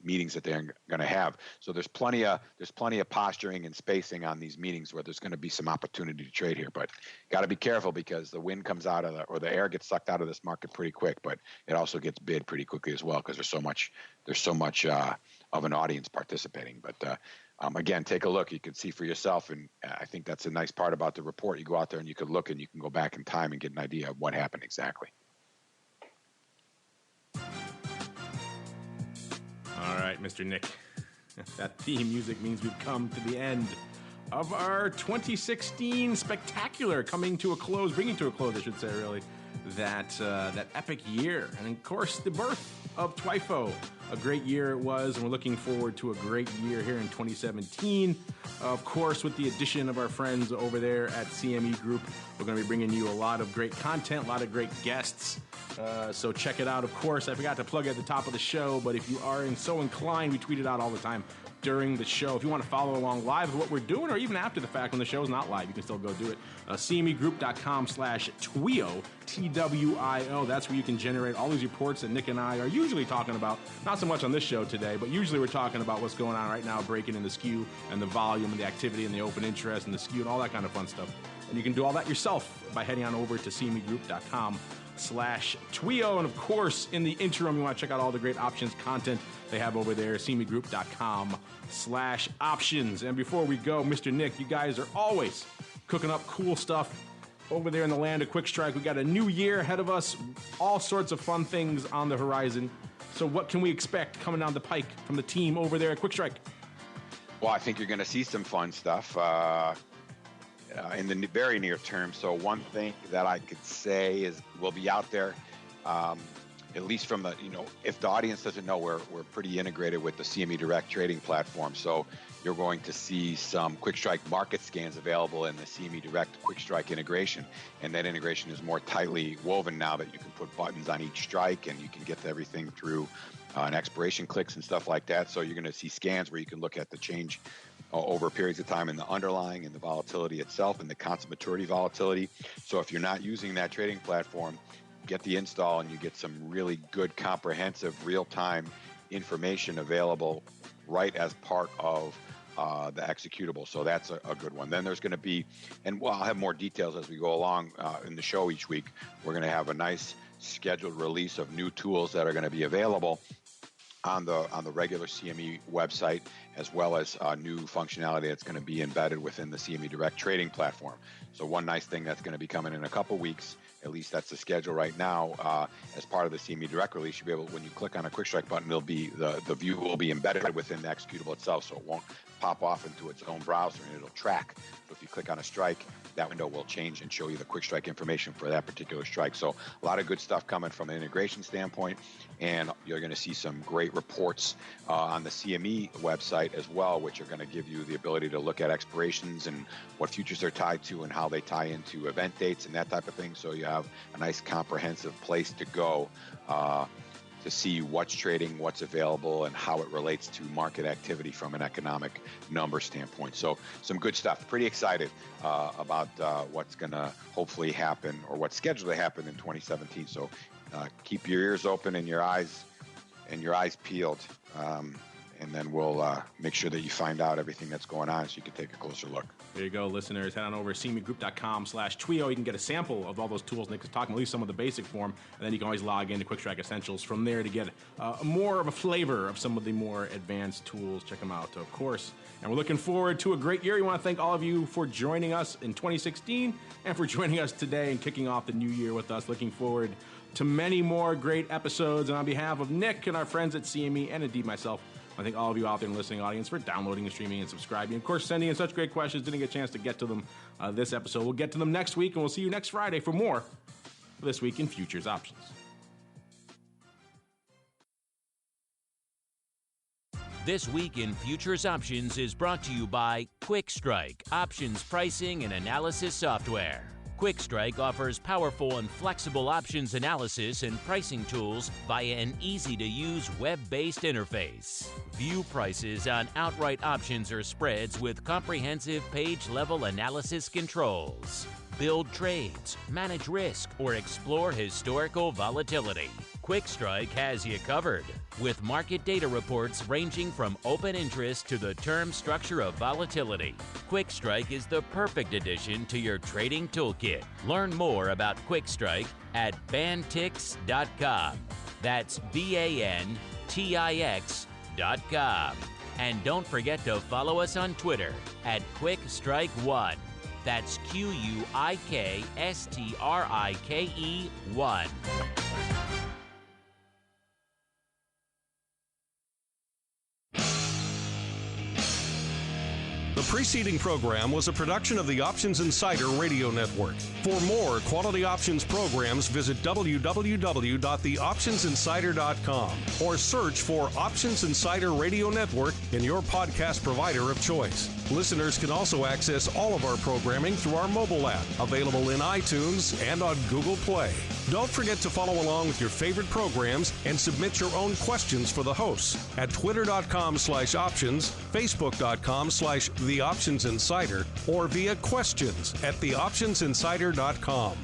meetings that they're going to have. So there's plenty of posturing and spacing on these meetings where there's going to be some opportunity to trade here. But got to be careful, because the wind comes out of the air gets sucked out of this market pretty quick, but it also gets bid pretty quickly as well, because there's so much of an audience participating. But again, take a look. You can see for yourself, and I think that's a nice part about the report. You go out there and you can look, and you can go back in time and get an idea of what happened exactly. All right, Mr. Nick. That theme music means we've come to the end of our 2016 spectacular, bringing to a close, I should say, really, that epic year. And of course, the birth of TWIFO. A great year it was, and we're looking forward to a great year here in 2017. Of course, with the addition of our friends over there at CME Group, we're going to be bringing you a lot of great content, a lot of great guests. So check it out. Of course, I forgot to plug it at the top of the show, but if you are so inclined, we tweet it out all the time during the show. If you want to follow along live with what we're doing, or even after the fact when the show's not live, you can still go do it. CMEgroup.com/TWIO, TWIO. That's where you can generate all these reports that Nick and I are usually talking about. Not so much on this show today, but usually we're talking about what's going on right now, breaking in the skew and the volume and the activity and the open interest and the skew and all that kind of fun stuff. And you can do all that yourself by heading on over to CMEgroup.com/TWIO. And of course, in the interim, you want to check out all the great options content they have over there, CMEgroup.com/options. And before we go, Mr. Nick, you guys are always cooking up cool stuff over there in the land of Quick Strike. We got a new year ahead of us, all sorts of fun things on the horizon. So what can we expect coming down the pike from the team over there at Quick Strike? Well, I think you're going to see some fun stuff in the very near term. So one thing that I could say is we'll be out there, at least from the, if the audience doesn't know, we're pretty integrated with the CME Direct trading platform. So you're going to see some Quick Strike market scans available in the CME Direct Quick Strike integration. And that integration is more tightly woven now that you can put buttons on each strike, and you can get everything through an expiration clicks and stuff like that. So you're going to see scans where you can look at the change over periods of time in the underlying and the volatility itself and the constant maturity volatility. So if you're not using that trading platform, get the install and you get some really good, comprehensive, real-time information available right as part of the executable. So that's a good one. Then there's going to be, and I'll have more details as we go along in the show each week. We're going to have a nice scheduled release of new tools that are going to be available on the regular CME website, as well as new functionality that's going to be embedded within the CME Direct trading platform. So one nice thing that's going to be coming in a couple weeks, at least that's the schedule right now, as part of the CME Direct release, you'll be able, when you click on a Quick Strike button, it'll be the view will be embedded within the executable itself, so it won't pop off into its own browser, and it'll track. So if you click on a strike, that window will change and show you the Quick Strike information for that particular strike. So a lot of good stuff coming from an integration standpoint, and you're going to see some great reports on the CME website as well, which are going to give you the ability to look at expirations and what futures they're tied to and how they tie into event dates and that type of thing. So you have a nice comprehensive place to go to see what's trading, what's available, and how it relates to market activity from an economic number standpoint. So some good stuff. Pretty excited about what's going to hopefully happen, or what's scheduled to happen in 2017. So keep your ears open and your eyes peeled, and then we'll make sure that you find out everything that's going on so you can take a closer look. There you go, listeners. Head on over to CMEgroup.com/TWIO. You can get a sample of all those tools Nick is talking, at least some of the basic form, and then you can always log into Quick Strike Essentials from there to get more of a flavor of some of the more advanced tools. Check them out, of course. And we're looking forward to a great year. We want to thank all of you for joining us in 2016 and for joining us today and kicking off the new year with us. Looking forward to many more great episodes. And on behalf of Nick and our friends at CME, and indeed myself, I thank all of you out there in the listening audience for downloading and streaming and subscribing. Of course, sending in such great questions. Didn't get a chance to get to them this episode. We'll get to them next week, and we'll see you next Friday for more This Week in Futures Options. This Week in Futures Options is brought to you by QuickStrike, options pricing and analysis software. QuickStrike offers powerful and flexible options analysis and pricing tools via an easy-to-use web-based interface. View prices on outright options or spreads with comprehensive page-level analysis controls. Build trades, manage risk, or explore historical volatility. QuickStrike has you covered, with market data reports ranging from open interest to the term structure of volatility. QuickStrike is the perfect addition to your trading toolkit. Learn more about QuickStrike at bantix.com. That's BANTIX.com. And don't forget to follow us on Twitter at QuickStrike1. That's QUIKSTRIKE1. The preceding program was a production of the Options Insider Radio Network. For more quality options programs, visit www.theoptionsinsider.com or search for Options Insider Radio Network in your podcast provider of choice. Listeners can also access all of our programming through our mobile app, available in iTunes and on Google Play. Don't forget to follow along with your favorite programs and submit your own questions for the hosts at twitter.com/options, facebook.com/theoptionsinsider, or via questions at theoptionsinsider.com.